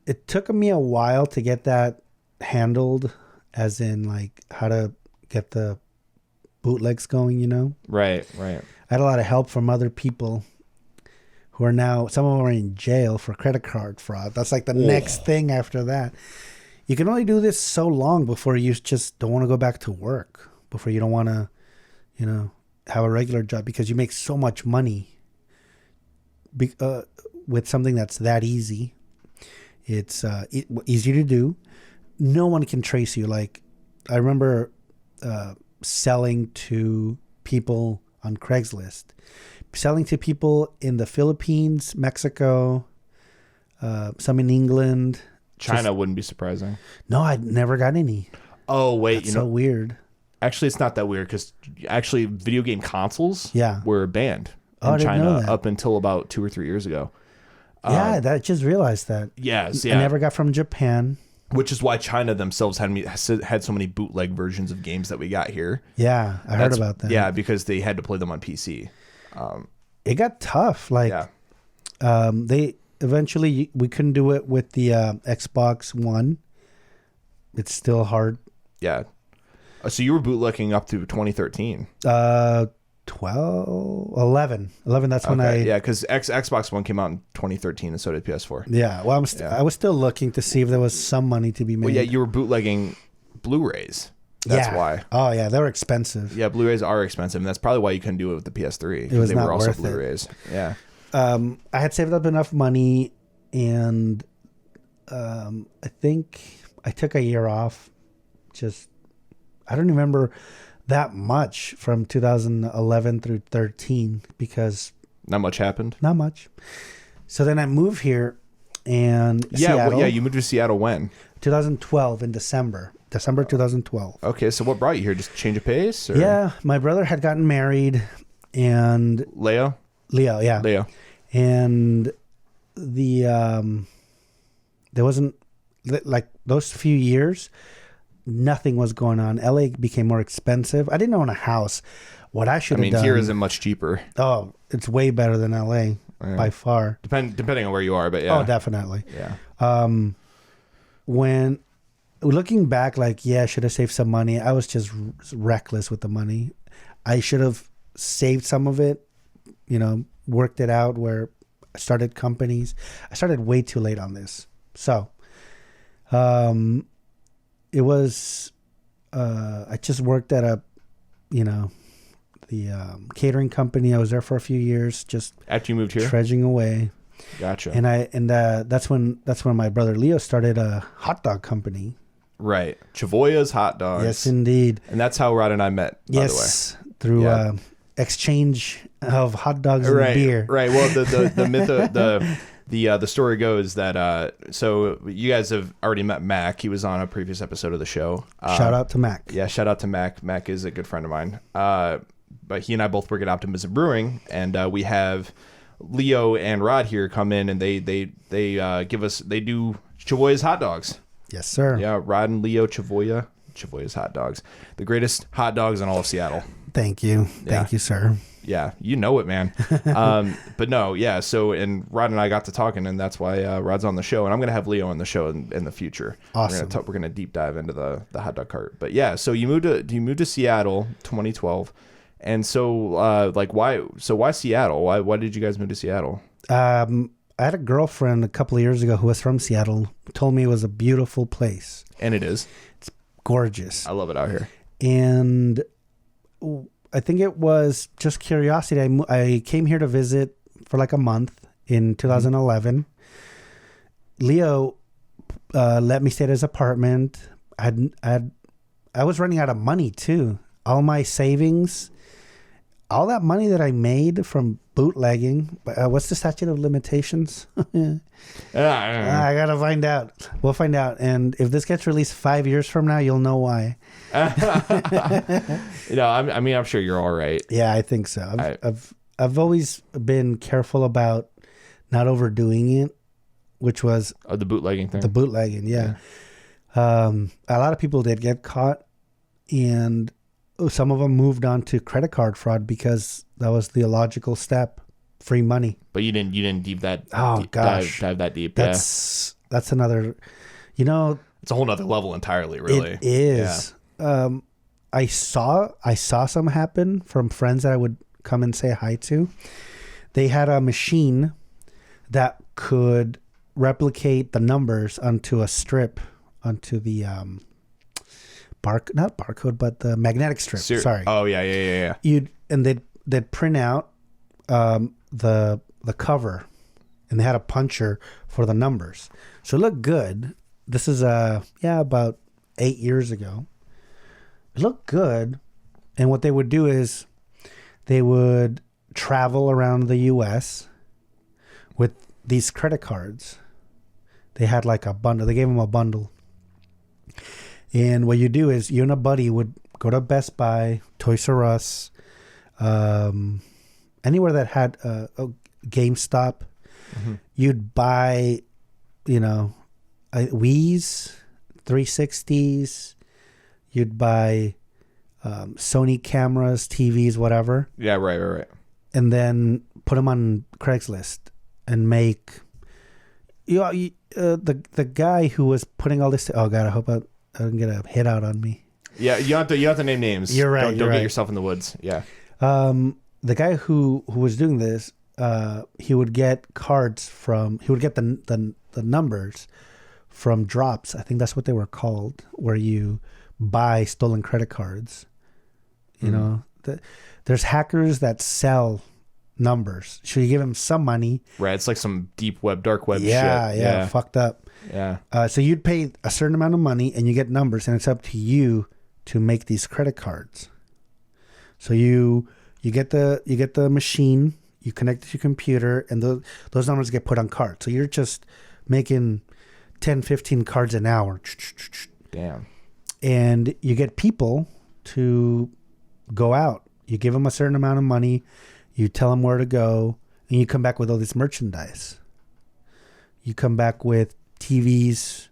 It took me a while to get that handled, as in how to get the bootlegs going, Right. I had a lot of help from other people who are now, some of them are in jail for credit card fraud. That's the next thing after that. You can only do this so long before you just don't want to go back to work, before you don't want to, have a regular job, because you make so much money with something that's that easy. It's easy to do. No one can trace you. Like, I remember selling to people on Craigslist, selling to people in the Philippines, Mexico, some in England. China wouldn't be surprising. No, I never got any. Oh, wait. That's so weird. Actually, it's not that weird because actually video game consoles were banned in I didn't know China that. up until about 2 or 3 years ago. Yeah, I just realized that. Yes, I never got from Japan. Which is why China themselves had so many bootleg versions of games that we got here. Yeah, I heard about that. Yeah, because they had to play them on PC. It got tough. Like, they eventually we couldn't do it with the Xbox One. It's still hard. Yeah. So you were bootlegging up to 2013. 11. That's when Yeah, because Xbox One came out in 2013, and so did PS4. Yeah, well, I was still looking to see if there was some money to be made. Well, yeah, you were bootlegging Blu-rays. That's why. Oh, yeah, they were expensive. Yeah, Blu-rays are expensive, and that's probably why you couldn't do it with the PS3. It was they not were also worth Blu-rays. Yeah. I had saved up enough money, and I think I took a year off. I don't remember that much from 2011 through 13 because Not much happened. not much. So then I moved here, and Seattle, you moved to Seattle when? 2012 in December 2012. Okay, so what brought you here? Just change of pace? Or? Yeah, my brother had gotten married, and Leo, Leo, and the there wasn't like those few years. Nothing was going on. LA became more expensive. I didn't own a house. What I should have done. here isn't much cheaper. Oh, it's way better than LA by far. Depending on where you are, but yeah. Oh, definitely. Yeah. When looking back, like, I should have saved some money. I was just reckless with the money. I should have saved some of it, worked it out where I started companies. I started way too late on this. So, it was, I just worked at the catering company. I was there for a few years, just after you moved here, trudging away. Gotcha. And that's when my brother Leo started a hot dog company. Right. Chavoya's hot dogs. Yes, indeed. And that's how Rod and I met, by the way. Through exchange of hot dogs and beer. Right. Well, the myth, the story goes that so you guys have already met Mac. He was on a previous episode of the show. Shout out to Mac. Yeah, shout out to Mac. Mac is a good friend of mine. But he and I both work at Optimism Brewing, and we have Leo and Rod here come in, and they do Chavoya's hot dogs. Yes, sir. Yeah, Rod and Leo Chavoya's hot dogs, the greatest hot dogs in all of Seattle. Thank you. Thank you, sir. Yeah, you know it, man. But no, yeah. So, and Rod and I got to talking, and that's why Rod's on the show, and I'm gonna have Leo on the show in the future. Awesome. We're gonna deep dive into the hot dog cart. But yeah, so you moved to Seattle, 2012, and so why Seattle? Why did you guys move to Seattle? I had a girlfriend a couple of years ago who was from Seattle. Told me it was a beautiful place. And it is. It's gorgeous. I love it out here. And I think it was just curiosity. I came here to visit for like a month in 2011. Leo let me stay at his apartment. I was running out of money too. All my savings, all that money that I made from bootlegging. What's the statute of limitations? I gotta find out. We'll find out. And if this gets released 5 years from now, you'll know why. I'm sure you're all right. Yeah, I think so. I've always been careful about not overdoing it, which was the bootlegging thing. The bootlegging, yeah. A lot of people did get caught, and some of them moved on to credit card fraud because that was the logical step. Free money. But you didn't deep that. Oh gosh, dive that deep. That's another. It's a whole nother level entirely. Really, it is. Yeah. I saw some happen from friends that I would come and say hi to. They had a machine that could replicate the numbers onto a strip, onto the not barcode, but the magnetic strip. Sorry. Oh yeah. They'd print out the the cover, and they had a puncher for the numbers. So it looked good. This is about 8 years ago. It looked good. And what they would do is they would travel around the U.S. with these credit cards. They had like a bundle. They gave them a bundle. And what you do is you and a buddy would go to Best Buy, Toys R Us, anywhere that had a GameStop. Mm-hmm. You'd buy, Wii's, 360s. You'd buy Sony cameras, TVs, whatever. Yeah, right. And then put them on Craigslist and make... the guy who was putting all this... Oh, God, I hope I don't get a hit out on me. Yeah, you have to name names. You're right. Don't get yourself in the woods. Yeah. The guy who was doing this, he would get cards from... He would get the numbers from drops. I think that's what they were called, where you buy stolen credit cards. There's hackers that sell numbers. So you give them some money. Right. It's like some dark web shit. Yeah. Fucked up. Yeah. So you'd pay a certain amount of money and you get numbers, and it's up to you to make these credit cards. So you get the machine, you connect it to your computer, and those numbers get put on cards. So you're just making 10, 15 cards an hour. Damn. And you get people to go out. You give them a certain amount of money. You tell them where to go. And you come back with all this merchandise. You come back with TVs,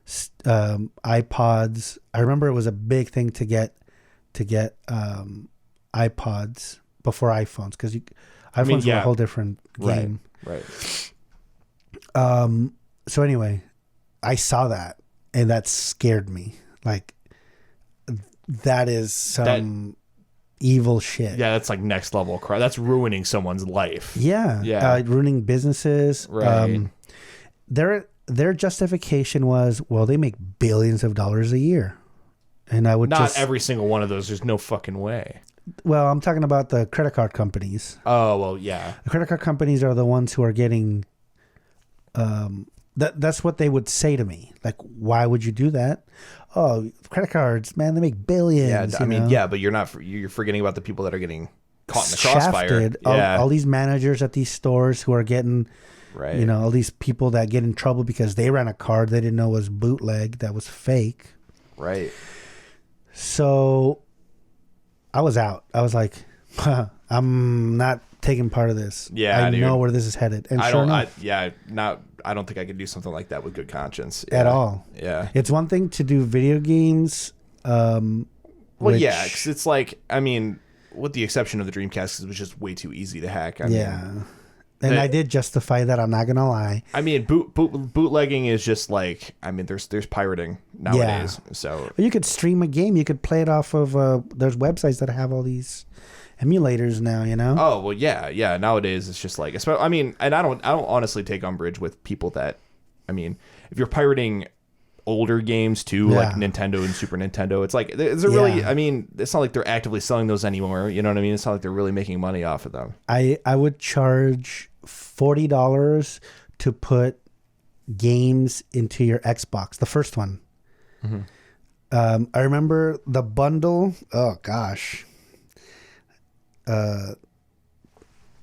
iPods. I remember it was a big thing to get iPods before iPhones, because iPhones were a whole different game. Right. So anyway, I saw that, and that scared me. Like, that is some evil shit. Yeah, that's like next level crime. That's ruining someone's life. Yeah. Ruining businesses. Right. Their justification was, well, they make billions of dollars a year. And I would not every single one of those. There's no fucking way. Well, I'm talking about the credit card companies. Oh, well, yeah. The credit card companies are the ones who are getting... That's what they would say to me. Like, why would you do that? Oh, credit cards, man, they make billions. Yeah, I mean, but you're forgetting about the people that are getting caught in the crossfire. Shafted. Yeah. All these managers at these stores who are getting, all these people that get in trouble because they ran a card they didn't know was bootleg, that was fake. Right. So I was out. I was like, I'm not taking part of this. Yeah, I know where this is headed. And I don't think I could do something like that with good conscience at all. Yeah, it's one thing to do video games. Because it's like, I mean, with the exception of the Dreamcast, it was just way too easy to hack. I mean, and I did justify that. I'm not gonna lie. I mean, bootlegging is just like, I mean, there's pirating nowadays. Yeah. So you could stream a game. You could play it off of. There's websites that have all these emulators now, Oh well, yeah. Nowadays it's just like, I mean, and I don't honestly take umbrage with people that, I mean, if you're pirating older games too, like Nintendo and Super Nintendo, it's like, is it really? I mean, it's not like they're actively selling those anymore. You know what I mean? It's not like they're really making money off of them. I would charge $40 to put games into your Xbox, the first one. Mm-hmm. I remember the bundle. Oh gosh.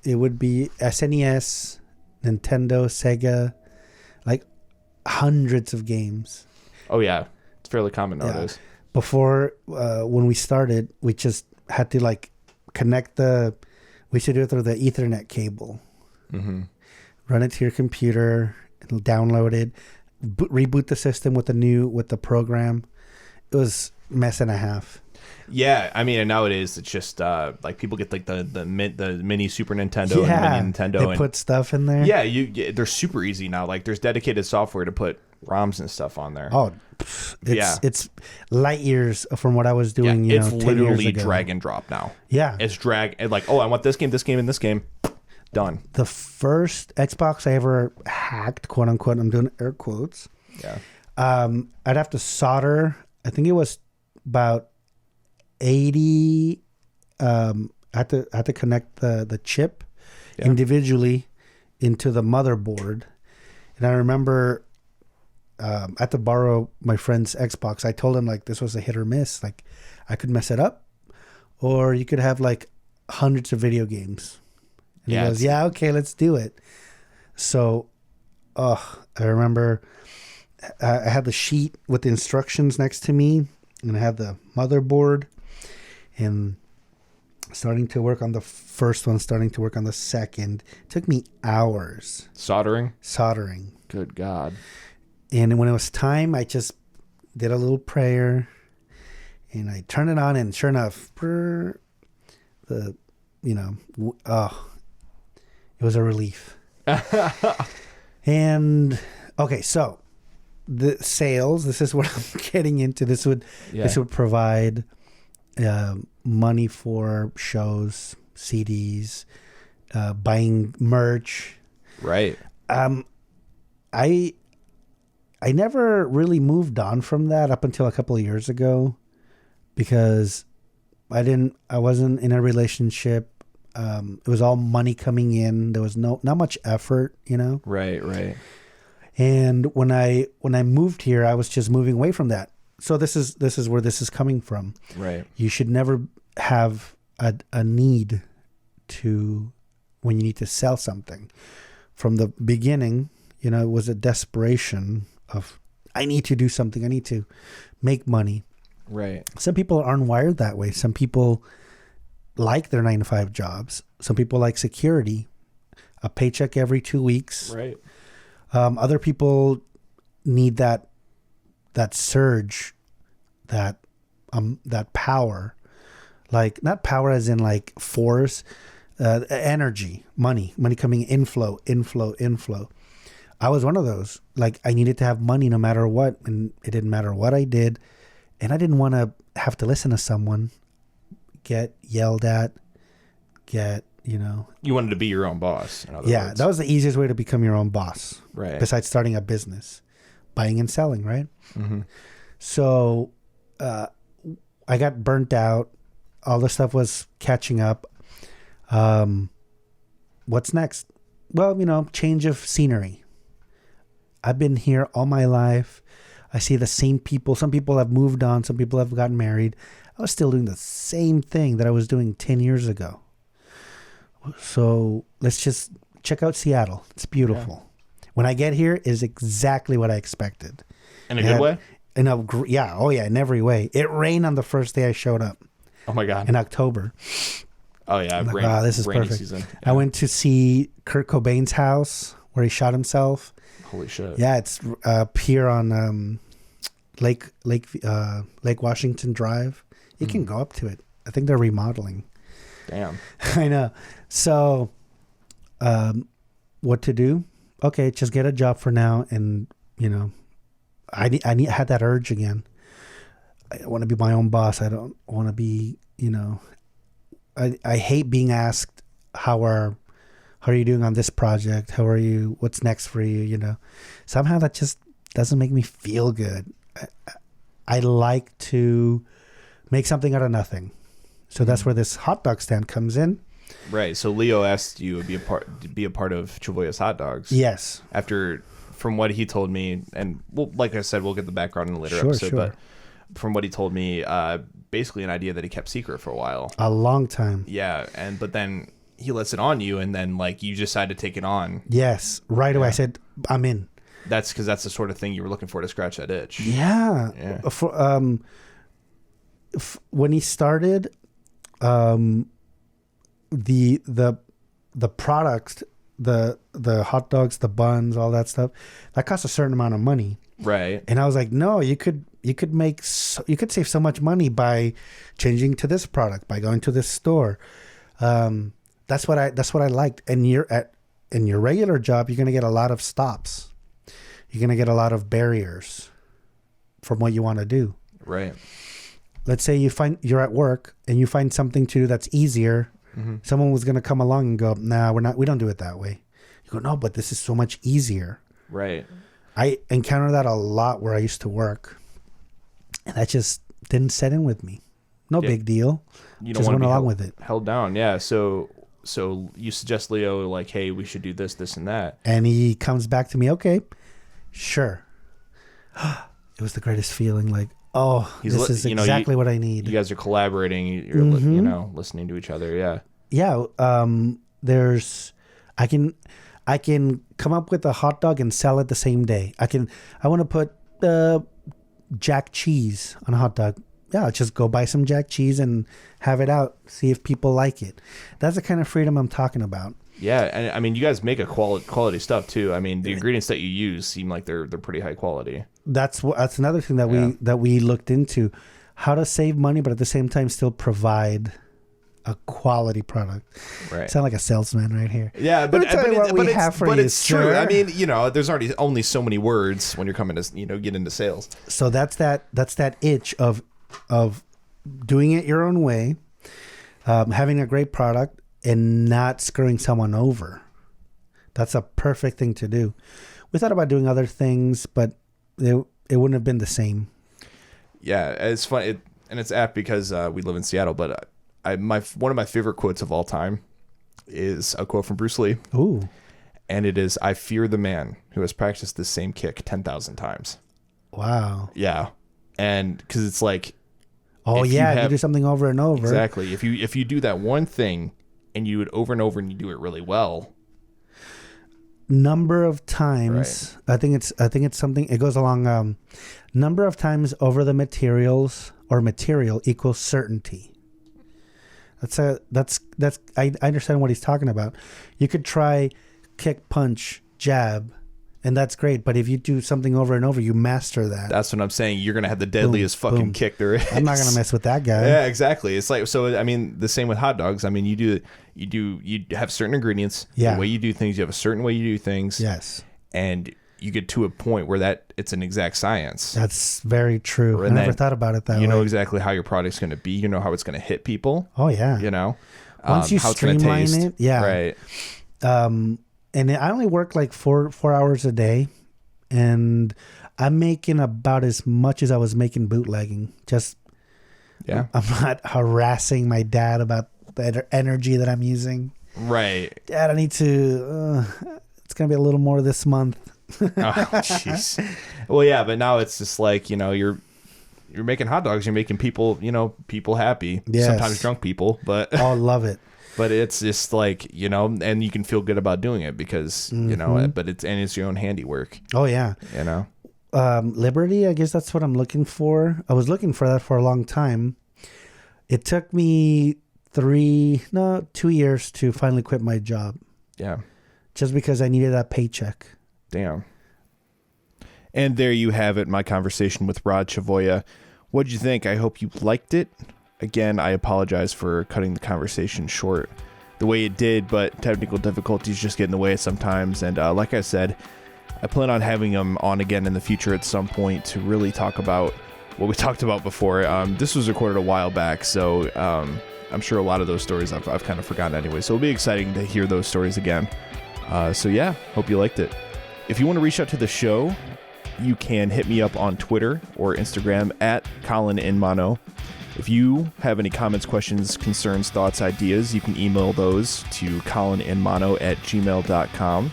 It would be SNES, Nintendo, Sega, like hundreds of games. Oh yeah, it's fairly common nowadays. Before, when we started, we just had to like connect we should do it through the Ethernet cable. Mm-hmm. Run it to your computer, it'll download it, reboot the system with the program. It was mess and a half. Yeah, I mean, and nowadays it's just like people get like the mini Super Nintendo and mini Nintendo. They put stuff in there. Yeah, they're super easy now. Like there's dedicated software to put ROMs and stuff on there. Oh, it's light years from what I was doing. Yeah, it's literally drag and drop now. Yeah, it's drag and like, oh, I want this game, and this game. Done. The first Xbox I ever hacked, quote unquote, I'm doing air quotes. Yeah. I'd have to solder. I think it was about 80. I had to connect the chip individually into the motherboard. And I remember I had to borrow my friend's Xbox. I told him like this was a hit or miss. Like I could mess it up, or you could have like hundreds of video games. And he goes, yeah, okay, let's do it. So, I remember I had the sheet with the instructions next to me, and I had the motherboard, and starting to work on the first one, starting to work on the second. It took me hours. Soldering? Good God. And when it was time, I just did a little prayer, and I turned it on, and sure enough, it was a relief. And okay, so the sales, this is what I'm getting into. This would provide money for shows, CDs, buying merch. Right. I never really moved on from that up until a couple of years ago, because I wasn't in a relationship. It was all money coming in. There was not much effort, you know? Right. And when I moved here, I was just moving away from that. So this is where this is coming from. Right. You should never have a need to, when you need to sell something. From the beginning, you know, it was a desperation of, I need to do something. I need to make money. Right. Some people aren't wired that way. Some people like their 9-to-5 jobs. Some people like security, a paycheck every 2 weeks. Right. Other people need that surge, that power, like not power as in like force, energy, money coming inflow. I was one of those. Like I needed to have money no matter what, and it didn't matter what I did, and I didn't want to have to listen to someone get yelled at, You wanted to be your own boss. In other words. that was the easiest way to become your own boss. Right. Besides starting a business, buying and selling, right? Mm-hmm. So I got burnt out. All the stuff was catching up. What's next? Well, change of scenery. I've been here all my life. I see the same people. Some people have moved on. Some people have gotten married. I was still doing the same thing that I was doing 10 years ago. So let's just check out Seattle. It's beautiful. Yeah. When I get here, is exactly what I expected. In a good way? In every way. It rained on the first day I showed up. Oh my God. In October. Oh yeah. I'm like, wow, this is perfect. Season. Yeah. I went to see Kurt Cobain's house where he shot himself. Holy shit. Yeah, it's up here on Lake Washington Drive. You can go up to it. I think they're remodeling. Damn. I know. So, what to do? Okay, just get a job for now, and I had that urge again. I want to be my own boss. I don't want to be, I hate being asked how are you doing on this project? How are you? What's next for you? Somehow that just doesn't make me feel good. I like to make something out of nothing. So that's where this hot dog stand comes in. Right. So Leo asked you to be a part of Chavoya's hot dogs. Yes. From what he told me, and like I said, we'll get the background in a later episode. Sure. But from what he told me, basically an idea that he kept secret for a while. A long time. Yeah, but then he lets it on you, and then like you decide to take it on. Yes, right away. I said, I'm in. That's because that's the sort of thing you were looking for to scratch that itch. Yeah. When he started, the products, the hot dogs, the buns, all that stuff, that costs a certain amount of money. Right. And I was like, no, you could save so much money by changing to this product, by going to this store. That's what I liked. And in your regular job, you're going to get a lot of stops. You're going to get a lot of barriers from what you want to do. Right. Let's say you're at work and you find something to do that's easier. Mm-hmm. Someone was going to come along and go, nah, we don't do it that way. You go, no, but this is so much easier. Right. I encountered that a lot where I used to work, and that just didn't set in with me. No big deal. You don't just want went to be along with it. Held down. Yeah. So so you suggest Leo like, hey, we should do this, this, and that. And he comes back to me, okay, sure. It was the greatest feeling. Like, oh, this is exactly what I need. You guys are collaborating. You're listening to each other. Yeah. Yeah. I can come up with a hot dog and sell it the same day. I want to put jack cheese on a hot dog. Yeah, I'll just go buy some jack cheese and have it out. See if people like it. That's the kind of freedom I'm talking about. Yeah, and I mean, you guys make a quality stuff too. I mean, the ingredients that you use seem like they're pretty high quality. That's another thing that we looked into, how to save money, but at the same time still provide a quality product. Right. Sound like a salesman right here. Yeah, but it's true. Sir. I mean, there's already only so many words when you're coming to get into sales. So that's that itch of doing it your own way, having a great product and not screwing someone over. That's a perfect thing to do. We thought about doing other things, but it wouldn't have been the same. Yeah, it's fun, and it's apt because we live in Seattle. But one of my favorite quotes of all time is a quote from Bruce Lee. Ooh, and it is, "I fear the man who has practiced the same kick 10,000 times." Wow. Yeah, and because it's like, oh yeah, you do something over and over. Exactly. If you do that one thing and you do it over and over and you do it really well. Number of times, right. I think it's something. It goes along. Number of times over the material equals certainty. I understand what he's talking about. You could try kick, punch, jab, and that's great. But if you do something over and over, you master that. That's what I'm saying. You're gonna have the deadliest fucking kick there is. I'm not gonna mess with that guy. Yeah, exactly. It's like, so I mean, the same with hot dogs. I mean, you have certain ingredients. Yeah. The way you do things, you have a certain way you do things. Yes. And you get to a point where it's an exact science. That's very true. I never thought about it that way. You know exactly how your product's going to be. You know how it's going to hit people. Oh yeah. Once you streamline it, yeah. Right. And I only work like 4 hours a day, and I'm making about as much as I was making bootlegging. Just, yeah. I'm not harassing my dad about the energy that I'm using. Right. Dad, I need to. It's gonna be a little more this month. Oh, jeez. Well, yeah, but now it's just like, you're making hot dogs. You're making people happy. Yes. Sometimes drunk people, but oh, love it. But it's just like, and you can feel good about doing it because, but it's your own handiwork. Oh, yeah. Liberty, I guess that's what I'm looking for. I was looking for that for a long time. It took me 2 years to finally quit my job. Yeah. Just because I needed that paycheck. Damn. And there you have it, my conversation with Rod Chavoya. What'd you think? I hope you liked it. Again, I apologize for cutting the conversation short the way it did, but technical difficulties just get in the way sometimes. And like I said, I plan on having him on again in the future at some point to really talk about what we talked about before. This was recorded a while back, so I'm sure a lot of those stories I've kind of forgotten anyway. So it'll be exciting to hear those stories again. So yeah, hope you liked it. If you want to reach out to the show, you can hit me up on Twitter or Instagram at Collin in Mono. If you have any comments, questions, concerns, thoughts, ideas, you can email those to collininmono@gmail.com.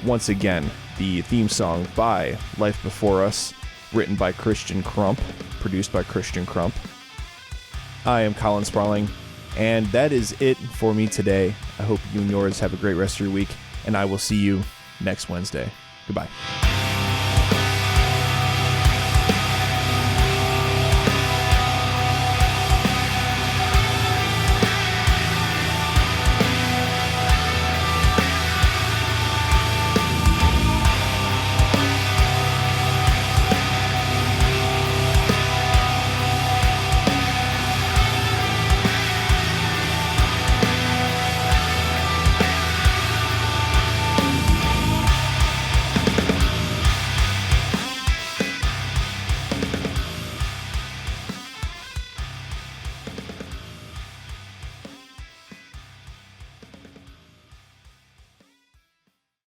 Once again, the theme song by Life Before Us, written by Christian Crump, produced by Christian Crump. I am Collin Sparling, and that is it for me today. I hope you and yours have a great rest of your week, and I will see you next Wednesday. Goodbye.